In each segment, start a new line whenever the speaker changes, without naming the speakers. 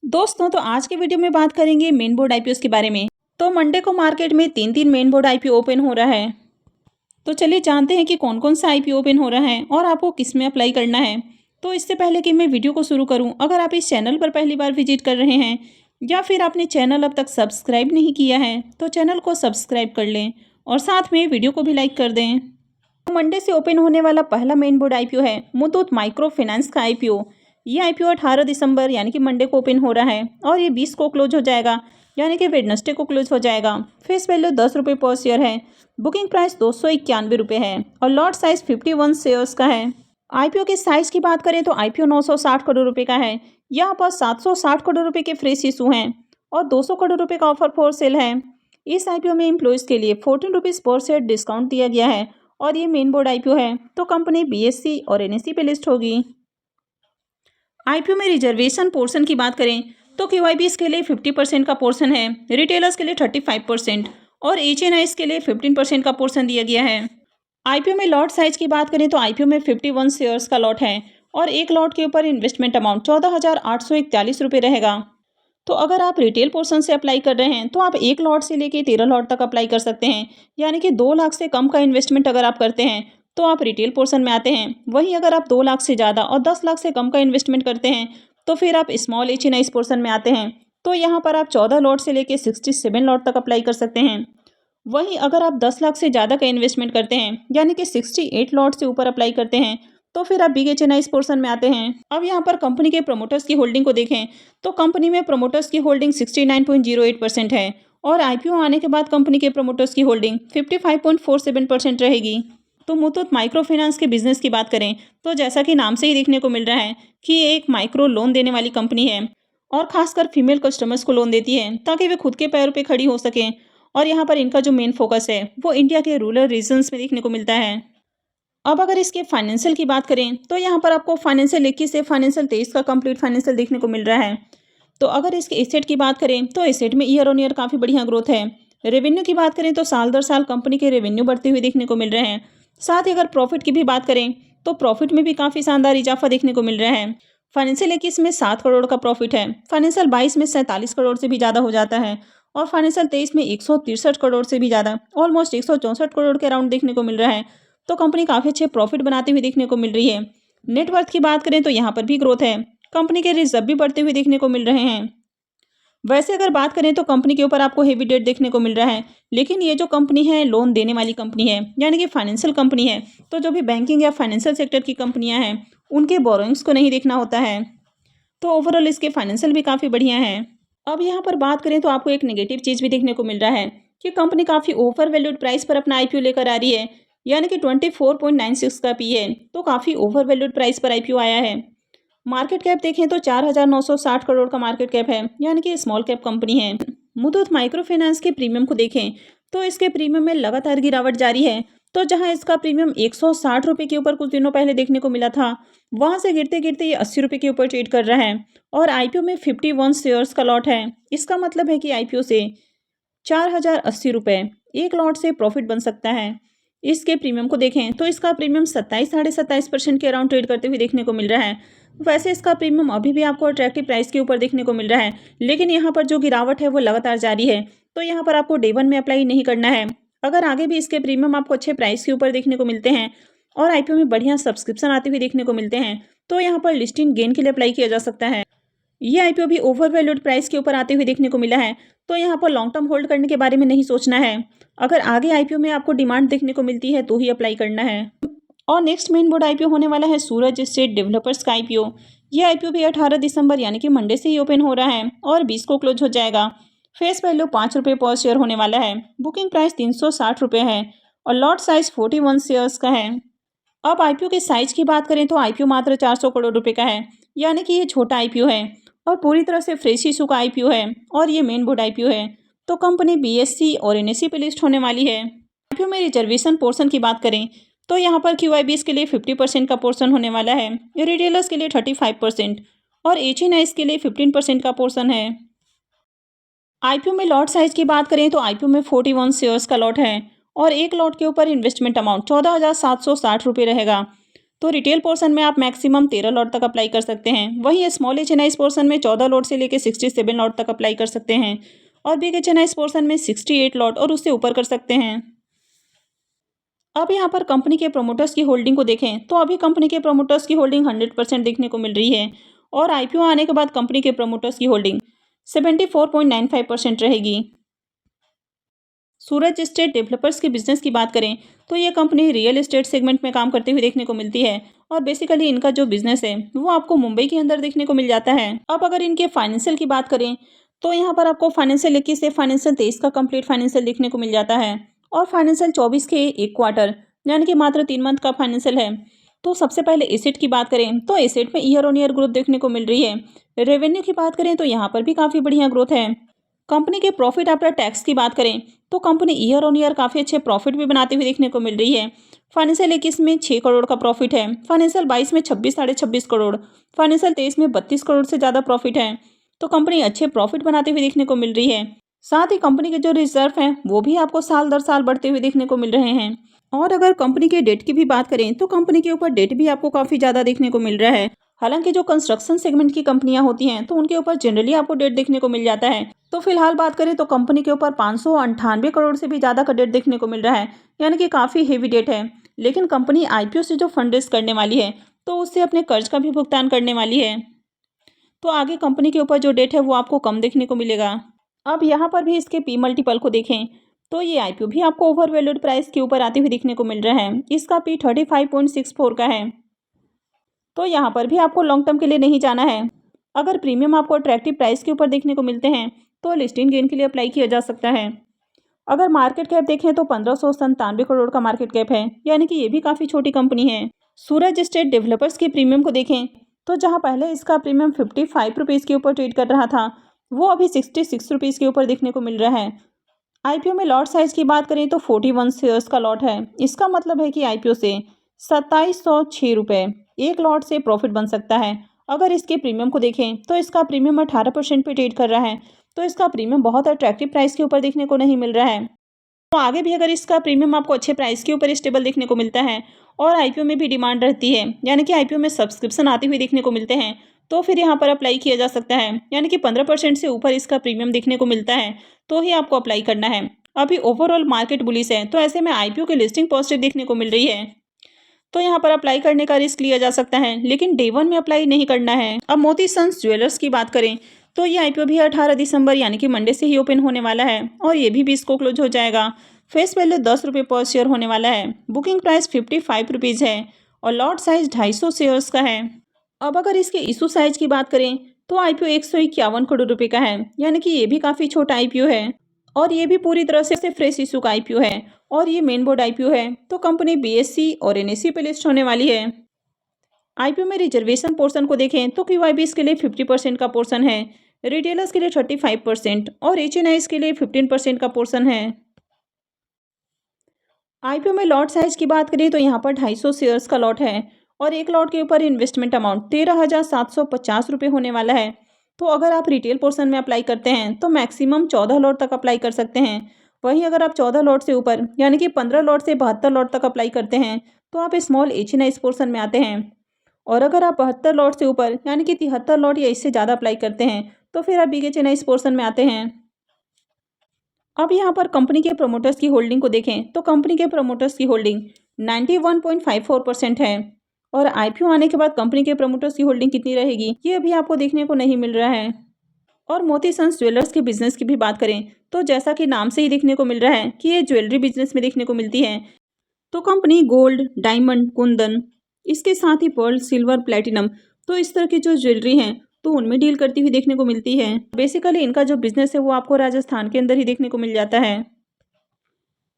दोस्तों तो आज के वीडियो में बात करेंगे मेन बोर्ड आईपीओ के बारे में। तो मंडे को मार्केट में तीन मेन बोर्ड आईपीओ ओपन हो रहा है। तो चलिए जानते हैं कि कौन कौन सा आईपीओ ओपन हो रहा है और आपको किस में अप्लाई करना है। तो इससे पहले कि मैं वीडियो को शुरू करूं, अगर आप इस चैनल पर पहली बार विजिट कर रहे हैं या फिर आपने चैनल अब तक सब्सक्राइब नहीं किया है तो चैनल को सब्सक्राइब कर लें और साथ में वीडियो को भी लाइक कर दें। मंडे से ओपन होने वाला पहला मेन बोर्ड आईपीओ है मुथूट माइक्रो फाइनेंस का आईपीओ। ये आईपीओ 18 दिसंबर यानी कि मंडे को ओपन हो रहा है और ये 20 को क्लोज हो जाएगा यानी कि वेडनेसडे को क्लोज हो जाएगा। फेस वैल्यू 10 रुपये पर शेयर है। बुकिंग प्राइस 291 रुपये है और लॉट साइज 51 शेयर्स का है। आईपीओ के साइज की बात करें तो आईपीओ 960 करोड़ रुपये का है। यहाँ पर 760 करोड़ रुपये के फ्रेश इशू हैं और 200 करोड़ रुपये का ऑफर फॉर सेल है। इस आईपीओ में एम्प्लॉयज़ के लिए 14 रुपीज़ पर शेयर डिस्काउंट दिया गया है और ये मेन बोर्ड आईपीओ है तो कंपनी बीएससी और एनएसई पे लिस्ट होगी। आईपीओ में रिजर्वेशन पोर्शन की बात करें तो क्यूआईबीएस के लिए 50% का पोर्शन है, रिटेलर्स के लिए 35% और एचएनआईज के लिए 15% का पोर्शन दिया गया है। आईपीओ में लॉट साइज की बात करें तो आईपीओ में 51 शेयर्स का लॉट है और एक लॉट के ऊपर इन्वेस्टमेंट अमाउंट 14,841 रुपये रहेगा। तो अगर आप रिटेल पोर्शन से अप्लाई कर रहे हैं तो आप 1 लॉट से लेके 13 लॉट तक अप्लाई कर सकते हैं, यानी कि 2 लाख से कम का इन्वेस्टमेंट अगर आप करते हैं तो आप रिटेल पोर्शन में आते हैं। वहीं अगर आप 2 लाख से ज़्यादा और 10 लाख से कम का इन्वेस्टमेंट करते हैं तो फिर आप स्मॉल एचएनआईज पोर्शन में आते हैं। तो यहाँ पर आप 14 लॉट से लेके 67 लॉट तक अप्लाई कर सकते हैं। वहीं अगर आप 10 लाख से ज़्यादा का इन्वेस्टमेंट करते हैं यानी कि 68 लॉट से ऊपर अप्लाई करते हैं तो फिर आप बिग एचएनआईज पोर्शन में आते हैं। अब यहाँ पर कंपनी के प्रमोटर्स की होल्डिंग को देखें तो कंपनी में प्रमोटर्स की होल्डिंग 69.08% है और आईपीओ आने के बाद कंपनी के प्रमोटर्स की होल्डिंग 55.47% रहेगी। तो मुथूट माइक्रो फाइनेंस के बिजनेस की बात करें तो जैसा कि नाम से ही देखने को मिल रहा है कि ये एक माइक्रो लोन देने वाली कंपनी है और खासकर फीमेल कस्टमर्स को लोन देती है ताकि वे खुद के पैरों पर खड़ी हो सकें। और यहाँ पर इनका जो मेन फोकस है वो इंडिया के रूरल रीजन्स में देखने को मिलता है। अब अगर इसके फाइनेंशियल की बात करें तो यहाँ पर आपको फाइनेंशियल 21 से फाइनेंशियल 23 का कंप्लीट फाइनेंशियल देखने को मिल रहा है। तो अगर इसके एसेट की बात करें तो एसेट में ईयर ऑन ईयर काफ़ी बढ़िया ग्रोथ है। रेवेन्यू की बात करें तो साल दर साल कंपनी के रेवेन्यू बढ़ते हुए देखने को मिल रहे हैं। साथ ही अगर प्रॉफिट की भी बात करें तो प्रॉफिट में भी काफ़ी शानदार इजाफा देखने को मिल रहा है। फाइनेंशियल 21 में 7 करोड़ का प्रॉफिट है, फाइनेंशियल 22 में 47 करोड़ से भी ज़्यादा हो जाता है और फाइनेंशियल 23 में 163 करोड़ से भी ज़्यादा ऑलमोस्ट 164 करोड़ के अराउंड देखने को मिल रहा है। तो कंपनी काफ़ी अच्छे प्रॉफिट बनाती हुई देखने को मिल रही है। नेटवर्थ की बात करें तो यहाँ पर भी ग्रोथ है, कंपनी के रिजर्व भी बढ़ते हुए देखने को मिल रहे हैं। वैसे अगर बात करें तो कंपनी के ऊपर आपको हेवी डेट देखने को मिल रहा है, लेकिन ये जो कंपनी है लोन देने वाली कंपनी है यानी कि फाइनेंशियल कंपनी है। तो जो भी बैंकिंग या फाइनेंशियल सेक्टर की कंपनियां हैं उनके बोरोइंग्स को नहीं देखना होता है। तो ओवरऑल इसके फाइनेंशियल भी काफ़ी बढ़िया है। अब यहाँ पर बात करें तो आपको एक नेगेटिव चीज़ भी देखने को मिल रहा है कि कंपनी काफ़ी ओवर वैल्यूड प्राइस पर अपना आईपीओ लेकर आ रही है, यानी कि 24.96 का पी है तो काफ़ी ओवर वैल्यूड प्राइस पर आईपीओ आया है। मार्केट कैप देखें तो 4,960 करोड़ का मार्केट कैप है, यानी कि स्मॉल कैप कंपनी है। मुथूट माइक्रो फाइनेंस के प्रीमियम को देखें तो इसके प्रीमियम में लगातार गिरावट जारी है। तो जहां इसका प्रीमियम 160 रुपये के ऊपर कुछ दिनों पहले देखने को मिला था, वहां से गिरते गिरते ये 80 रुपये के ऊपर ट्रेड कर रहा है और आईपीओ में 51 शेयर्स का लॉट है। इसका मतलब है कि आईपीओ से 4,080 रुपये एक लॉट से प्रॉफिट बन सकता है। इसके प्रीमियम को देखें तो इसका प्रीमियम 27-27.5% के अराउंड ट्रेड करते हुए देखने को मिल रहा है। वैसे इसका प्रीमियम अभी भी आपको अट्रैक्टिव प्राइस के ऊपर देखने को मिल रहा है, लेकिन यहाँ पर जो गिरावट है वो लगातार जारी है। तो यहाँ पर आपको डे 1 में अप्लाई नहीं करना है। अगर आगे भी इसके प्रीमियम आपको अच्छे प्राइस के ऊपर देखने को मिलते हैं और आईपीओ में बढ़िया सब्सक्रिप्शन आते हुए देखने को मिलते हैं तो यहाँ पर लिस्टिंग गेन के लिए अप्लाई किया जा सकता है। ये आईपीओ भी ओवर वैल्यूड प्राइस के ऊपर आते हुए देखने को मिला है, तो यहाँ पर लॉन्ग टर्म होल्ड करने के बारे में नहीं सोचना है। अगर आगे आईपीओ में आपको डिमांड देखने को मिलती है तो ही अप्लाई करना है। और नेक्स्ट मेन बोर्ड आईपीओ होने वाला है सूरज स्टेट डेवलपर्स का आईपीओ। ये आईपीओ भी 18 दिसंबर यानी कि मंडे से ही ओपन हो रहा है और 20 को क्लोज हो जाएगा। फेस वैल्यू 5 रुपये पर शेयर होने वाला है। बुकिंग प्राइस 360 रुपये है और लॉट साइज 41 शेयर्स का है। अब आईपीओ के साइज की बात करें तो आईपीओ मात्र 400 करोड़ रुपए का है, यानी कि ये छोटा आईपीओ है और पूरी तरह से फ्रेश इशू का आईपीओ है और ये मेन बोर्ड आईपीओ है। तो कंपनी बीएससी और एनएसई पे लिस्ट होने वाली है। आईपीओ में रिजर्वेशन पोर्शन की बात करें तो यहाँ पर क्यूआईबीएस के लिए 50% का पोर्शन होने वाला है, रिटेलर्स के लिए 35% और एचएनआईज के लिए 15% का पोर्शन है। आईपीओ में लॉट साइज की बात करें तो आईपीओ में 41 शेयर्स का लॉट है और एक लॉट के ऊपर इन्वेस्टमेंट अमाउंट 14,760 रुपये रहेगा। तो रिटेल पोर्शन में आप मैक्सिमम 13 लॉट तक अप्लाई कर सकते हैं। वहीं स्मॉल एच पोर्शन में 14 लॉट से लेकर 67 लॉट तक अप्लाई कर सकते हैं और बिग एच पोर्शन में 68 लॉट और उससे ऊपर कर सकते हैं। अब यहाँ पर कंपनी के प्रोमोटर्स की होल्डिंग को देखें तो अभी कंपनी के प्रोमोटर्स की होल्डिंग 100% देखने को मिल रही है और आईपीओ आने के बाद कंपनी के प्रोमोटर्स की होल्डिंग 74.95% रहेगी। सूरज एस्टेट डेवलपर्स के बिजनेस की बात करें तो ये कंपनी रियल एस्टेट सेगमेंट में काम करते हुए देखने को मिलती है और बेसिकली इनका जो बिजनेस है वो आपको मुंबई के अंदर देखने को मिल जाता है। अब अगर इनके फाइनेंशियल की बात करें तो यहाँ पर आपको फाइनेंशियल 21 से फाइनेंशियल 23 का कंप्लीट फाइनेंशियल देखने को मिल जाता है और फाइनेंशियल 24 के एक क्वार्टर यानी कि मात्र 3 मंथ का फाइनेंशियल है। तो सबसे पहले एसेट की बात करें तो एसेट में ईयर ऑन ईयर ग्रोथ देखने को मिल रही है। रेवेन्यू की बात करें तो यहाँ पर भी काफ़ी बढ़िया ग्रोथ है। कंपनी के प्रॉफिट आफ्टर टैक्स की बात करें तो कंपनी ईयर ऑन ईयर काफ़ी अच्छे प्रॉफिट भी बनाते हुए देखने को मिल रही है। फाइनेंशियल 21 में 6 करोड़ का प्रॉफिट है, फाइनेंशियल 22 में 26-26.5 करोड़, फाइनेंशियल 23 में 32 करोड़ से ज़्यादा प्रॉफिट है। तो कंपनी अच्छे प्रॉफिट बनाते हुए देखने को मिल रही है। साथ ही कंपनी के जो रिजर्व हैं वो भी आपको साल दर साल बढ़ते हुए देखने को मिल रहे हैं। और अगर कंपनी के डेट की भी बात करें तो कंपनी के ऊपर डेट भी आपको काफ़ी ज़्यादा देखने को मिल रहा है। हालांकि जो कंस्ट्रक्शन सेगमेंट की कंपनियां होती हैं तो उनके ऊपर जनरली आपको डेट देखने को मिल जाता है। तो फिलहाल बात करें तो कंपनी के ऊपर 598 करोड़ से भी ज़्यादा का डेट देखने को मिल रहा है, यानी कि काफ़ी हेवी डेट है। लेकिन कंपनी आईपीओ से जो फंड रेज करने वाली है तो उससे अपने कर्ज का भी भुगतान करने वाली है। तो आगे कंपनी के ऊपर जो डेट है वो आपको कम देखने को मिलेगा। अब यहाँ पर भी इसके पी मल्टीपल को देखें तो ये आईपीओ भी आपको ओवर वैल्यूड प्राइस के ऊपर आते हुए देखने को मिल रहा है। इसका पी 35.64 का है। तो यहाँ पर भी आपको लॉन्ग टर्म के लिए नहीं जाना है। अगर प्रीमियम आपको अट्रैक्टिव प्राइस के ऊपर देखने को मिलते हैं तो लिस्टिंग गेन के लिए अप्लाई किया जा सकता है। अगर मार्केट कैप देखें तो 1597 करोड़ का मार्केट कैप है, यानी कि ये भी काफ़ी छोटी कंपनी है। सूरज एस्टेट डेवलपर्स के प्रीमियम को देखें तो जहाँ पहले इसका प्रीमियम 55 रुपीज़ के ऊपर ट्रेड कर रहा था वो अभी 66 रुपीज़ के ऊपर देखने को मिल रहा है। आईपीओ में लॉट साइज की बात करें तो 41 शेयर्स का लॉट है। इसका मतलब है कि आईपीओ से 2706 रुपये एक लॉट से प्रॉफिट बन सकता है। अगर इसके प्रीमियम को देखें तो इसका प्रीमियम 18% पे ट्रेड कर रहा है, तो इसका प्रीमियम बहुत अट्रैक्टिव प्राइस के ऊपर देखने को नहीं मिल रहा है। तो आगे भी अगर इसका प्रीमियम आपको अच्छे प्राइस के ऊपर स्टेबल देखने को मिलता है और आईपीओ में भी डिमांड रहती है, यानी कि आईपीओ में सब्सक्रिप्शन आते हुए देखने को मिलते हैं, तो फिर यहाँ पर अप्लाई किया जा सकता है। यानी कि 15% से ऊपर इसका प्रीमियम देखने को मिलता है तो ही आपको अप्लाई करना है। अभी ओवरऑल मार्केट बुलिश है तो ऐसे में आईपीओ की लिस्टिंग पॉजिटिव देखने को मिल रही है, तो यहाँ पर अप्लाई करने का रिस्क लिया जा सकता है, लेकिन डे 1 में अप्लाई नहीं करना है। अब मोती सन्स ज्वेलर्स की बात करें तो ये आईपीओ भी 18 दिसंबर यानी कि मंडे से ही ओपन होने वाला है और ये भी 20 को क्लोज हो जाएगा। फेस वैल्यू 10 रुपये पर शेयर होने वाला है। बुकिंग प्राइस 55 रुपीज़ है और लॉट साइज 250 शेयर्स का है। अब अगर इसके इशू साइज की बात करें तो आईपीओ 151 करोड़ रुपए का है, यानी कि ये भी काफ़ी छोटा आईपीओ है और ये भी पूरी तरह से फ्रेश इशू का आईपीओ है और ये मेन बोर्ड आईपीओ है। तो कंपनी बीएससी और एनएससी पे लिस्ट होने वाली है। आईपीओ में रिजर्वेशन पोर्शन को देखें तो क्यूआईबीएस के लिए 50% का पोर्शन है, रिटेलर्स के लिए 35% और एचएनआईज के लिए 15% का पोर्शन है। आईपीओ में लॉट साइज की बात करें तो यहाँ पर 250 शेयर्स का लॉट है और एक लॉट के ऊपर इन्वेस्टमेंट अमाउंट 13,750 रुपये होने वाला है। तो अगर आप रिटेल पोर्शन में अप्लाई करते हैं तो मैक्सिमम 14 लॉट तक अप्लाई कर सकते हैं। वहीं अगर आप 14 लॉट से ऊपर यानी कि 15 लॉट से 72 लॉट तक अप्लाई करते हैं तो आप स्मॉल एचएनआईज पोर्शन में आते हैं। और अगर आप 72 लॉट से ऊपर यानी कि 73 लॉट या इससे ज़्यादा अप्लाई करते हैं तो फिर आप बिग एचएनआईज पोर्शन में आते हैं। अब यहाँ पर कंपनी के प्रमोटर्स की होल्डिंग को देखें तो कंपनी के प्रमोटर्स की होल्डिंग 91.54% है और आईपीओ आने के बाद कंपनी के प्रमोटर्स की होल्डिंग कितनी रहेगी ये अभी आपको देखने को नहीं मिल रहा है। और मोती सन्स ज्वेलर्स के बिजनेस की भी बात करें तो जैसा कि नाम से ही देखने को मिल रहा है कि ये ज्वेलरी बिजनेस में देखने को मिलती है। तो कंपनी गोल्ड, डायमंड, कुंदन, इसके साथ ही पर्ल, सिल्वर, प्लेटिनम, तो इस तरह की जो ज्वेलरी हैं तो उनमें डील करती हुई देखने को मिलती है। बेसिकली इनका जो बिजनेस है वो आपको राजस्थान के अंदर ही देखने को मिल जाता है।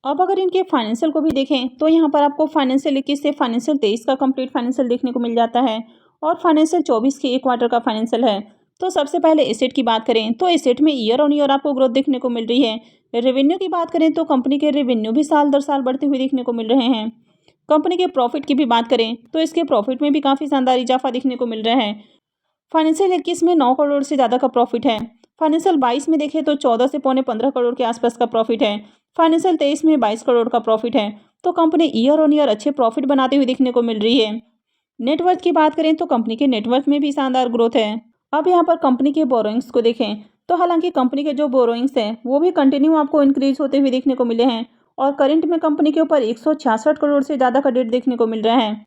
अब अगर इनके फाइनेंशियल को भी देखें तो यहाँ पर आपको फाइनेंशियल 21 से फाइनेंशियल 23 का कंप्लीट फाइनेंशियल देखने को मिल जाता है और फाइनेंशियल 24 के एक क्वार्टर का फाइनेंशियल है। तो सबसे पहले एसेट की बात करें तो एसेट में ईयर ऑन ईयर आपको ग्रोथ देखने को मिल रही है। रेवेन्यू की बात करें तो कंपनी के रेवेन्यू भी साल दर साल बढ़ते हुए देखने को मिल रहे हैं। कंपनी के प्रॉफिट की भी बात करें तो इसके प्रॉफिट में भी काफ़ी शानदार इजाफा देखने को मिल रहा है। फाइनेंशियल 21 में 9 करोड़ से ज़्यादा का प्रॉफिट है। फाइनेंशियल 22 में देखें तो 14 से पौने 15 करोड़ के आसपास का प्रॉफिट है। फाइनेंशियल 23 में 22 करोड़ का प्रॉफिट है। तो कंपनी ईयर ऑन ईयर अच्छे प्रॉफिट बनाते हुए देखने को मिल रही है। नेटवर्थ की बात करें तो कंपनी के नेटवर्थ में भी शानदार ग्रोथ है। अब यहाँ पर कंपनी के बोरोइंग्स को देखें तो हालांकि कंपनी के जो बोरोइंग्स हैं वो भी कंटिन्यू आपको इंक्रीज होते हुए देखने को मिले हैं और करंट में कंपनी के ऊपर 166 करोड़ से ज़्यादा का डेट देखने को मिल रहा है।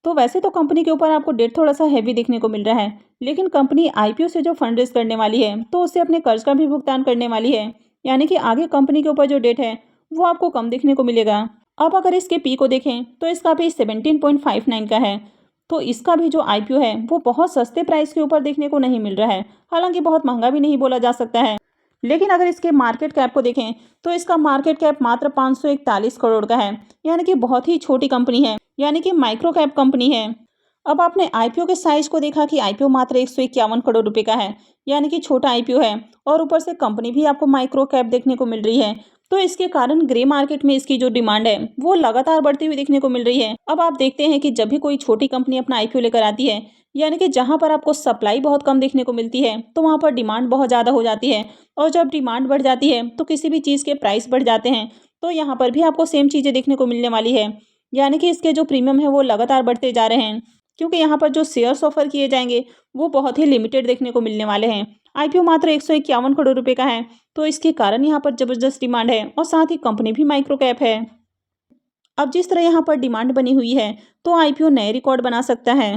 तो वैसे तो कंपनी के ऊपर आपको डेट थोड़ा सा हैवी देखने को मिल रहा है, लेकिन कंपनी आईपीओ से जो फंड रेज करने वाली है तो उससे अपने कर्ज का भी भुगतान करने वाली है, यानी कि आगे कंपनी के ऊपर जो डेट है वो आपको कम देखने को मिलेगा। अब अगर इसके पी को देखें तो इसका पी 17.59 का है। तो इसका भी जो आईपीओ है वो बहुत सस्ते प्राइस के ऊपर देखने को नहीं मिल रहा है, हालांकि बहुत महंगा भी नहीं बोला जा सकता है। लेकिन अगर इसके मार्केट कैप को देखें तो इसका मार्केट कैप मात्र 541 करोड़ का है, यानी कि बहुत ही छोटी कंपनी है, यानी कि माइक्रो कैप कंपनी है। अब आपने आईपीओ के साइज को देखा कि आईपीओ मात्र 151 करोड़ रुपए का है, यानी कि छोटा आईपीओ है और ऊपर से कंपनी भी आपको माइक्रो कैप देखने को मिल रही है। तो इसके कारण ग्रे मार्केट में इसकी जो डिमांड है वो लगातार बढ़ती हुई देखने को मिल रही है। अब आप देखते हैं कि जब भी कोई छोटी कंपनी अपना आईपीओ लेकर आती है, यानी कि जहां पर आपको सप्लाई बहुत कम देखने को मिलती है तो वहां पर डिमांड बहुत ज़्यादा हो जाती है, और जब डिमांड बढ़ जाती है तो किसी भी चीज़ के प्राइस बढ़ जाते हैं। तो यहाँ पर भी आपको सेम चीज़ें देखने को मिलने वाली है, यानी कि इसके जो प्रीमियम है वो लगातार बढ़ते जा रहे हैं, क्योंकि यहाँ पर जो शेयर्स ऑफर किए जाएंगे वो बहुत ही लिमिटेड देखने को मिलने वाले हैं। आईपीओ मात्र 151 करोड़ रुपए का है, तो इसके कारण यहाँ पर जबरदस्त डिमांड है और साथ ही कंपनी भी माइक्रो कैप है। अब जिस तरह यहाँ पर डिमांड बनी हुई है तो आईपीओ नए रिकॉर्ड बना सकता है।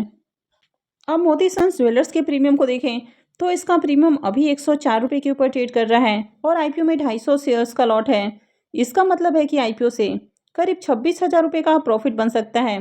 अब मोती सन्स ज्वेलर्स के प्रीमियम को देखें तो इसका प्रीमियम अभी 104 रुपये के ऊपर ट्रेड कर रहा है और आईपीओ में 250 शेयर्स का लॉट है। इसका मतलब है कि आईपीओ से करीब 26,000 रुपये का प्रॉफिट बन सकता है।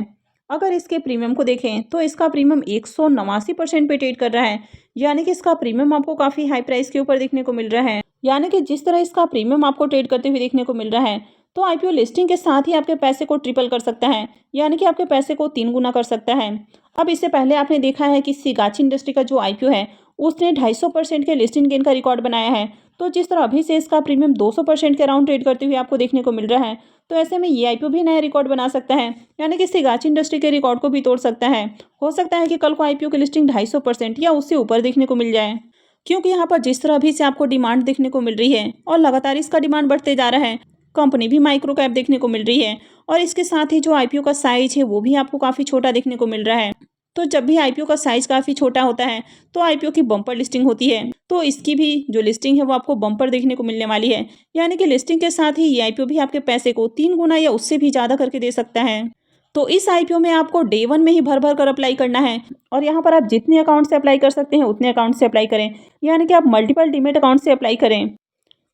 अगर इसके प्रीमियम को देखें तो इसका प्रीमियम 189% पे ट्रेड कर रहा है, यानी कि इसका प्रीमियम आपको काफ़ी हाई प्राइस के ऊपर देखने को मिल रहा है। यानी कि जिस तरह इसका प्रीमियम आपको ट्रेड करते हुए देखने को मिल रहा है तो आईपीओ लिस्टिंग के साथ ही आपके पैसे को ट्रिपल कर सकता है, यानी कि आपके पैसे को 3 गुना कर सकता है। अब इससे पहले आपने देखा है कि सिगाची इंडस्ट्री का जो आईपीओ है उसने 250% के लिस्टिंग गेन का रिकॉर्ड बनाया है। तो जिस तरह अभी से इसका प्रीमियम 200% के अराउंड ट्रेड करते हुए आपको देखने को मिल रहा है, तो ऐसे में ये आईपीओ भी नया रिकॉर्ड बना सकता है, यानी कि सिगाची इंडस्ट्री के रिकॉर्ड को भी तोड़ सकता है। हो सकता है कि कल को आईपीओ की लिस्टिंग 250% या उससे ऊपर देखने को मिल जाए, क्योंकि यहाँ पर जिस तरह अभी से आपको डिमांड देखने को मिल रही है और लगातार इसका डिमांड बढ़ते जा रहा है, कंपनी भी माइक्रो कैप देखने को मिल रही है और इसके साथ ही जो आईपीओ का साइज है वो भी आपको काफ़ी छोटा देखने को मिल रहा है। तो जब भी आईपीओ का साइज काफ़ी छोटा होता है तो आईपीओ की बम्पर लिस्टिंग होती है, तो इसकी भी जो लिस्टिंग है वो आपको बम्पर देखने को मिलने वाली है, यानी कि लिस्टिंग के साथ ही ये आईपीओ भी आपके पैसे को 3 गुना या उससे भी ज़्यादा करके दे सकता है। तो इस आईपीओ में आपको डे 1 में ही भर भर कर अप्लाई करना है, और यहाँ पर आप जितने अकाउंट से अप्लाई कर सकते हैं उतने अकाउंट से अप्लाई करें, यानी कि आप मल्टीपल डीमेट अकाउंट से अप्लाई करें।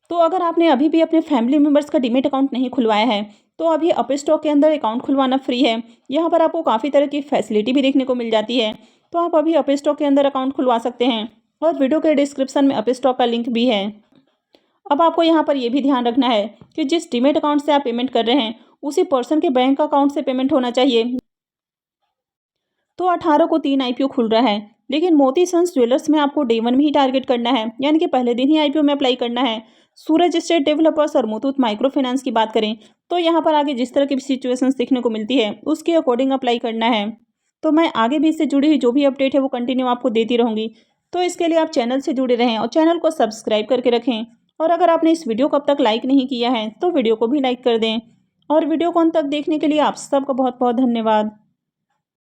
तो अगर आपने अभी भी अपने फैमिली मेम्बर्स का डीमेट अकाउंट नहीं खुलवाया है तो अभी अपस्टॉक के अंदर अकाउंट खुलवाना फ्री है। यहाँ पर आपको काफ़ी तरह की फैसिलिटी भी देखने को मिल जाती है, तो आप अभी अपस्टॉक के अंदर अकाउंट खुलवा सकते हैं और वीडियो के डिस्क्रिप्शन में अपस्टॉक का लिंक भी है। अब आपको यहाँ पर यह भी ध्यान रखना है कि जिस डीमेट अकाउंट से आप पेमेंट कर रहे हैं उसी पर्सन के बैंक अकाउंट से पेमेंट होना चाहिए। तो 18 को 3 आईपीओ खुल रहा है, लेकिन मोती सन्स ज्वेलर्स में आपको डे 1 में ही टारगेट करना है, यानी कि पहले दिन ही आईपीओ में अप्लाई करना है। सूरज स्टेट डेवलपर्स और मुथूट माइक्रो फाइनेंस की बात करें तो यहाँ पर आगे जिस तरह की सिचुएशंस देखने को मिलती है उसके अकॉर्डिंग अप्लाई करना है। तो मैं आगे भी इससे जुड़ी हुई जो भी अपडेट है वो कंटिन्यू आपको देती रहूँगी। तो इसके लिए आप चैनल से जुड़े रहें और चैनल को सब्सक्राइब करके रखें। और अगर आपने इस वीडियो को अब तक लाइक नहीं किया है तो वीडियो को भी लाइक कर दें। और वीडियो को अंत तक देखने के लिए आप सबका बहुत बहुत धन्यवाद।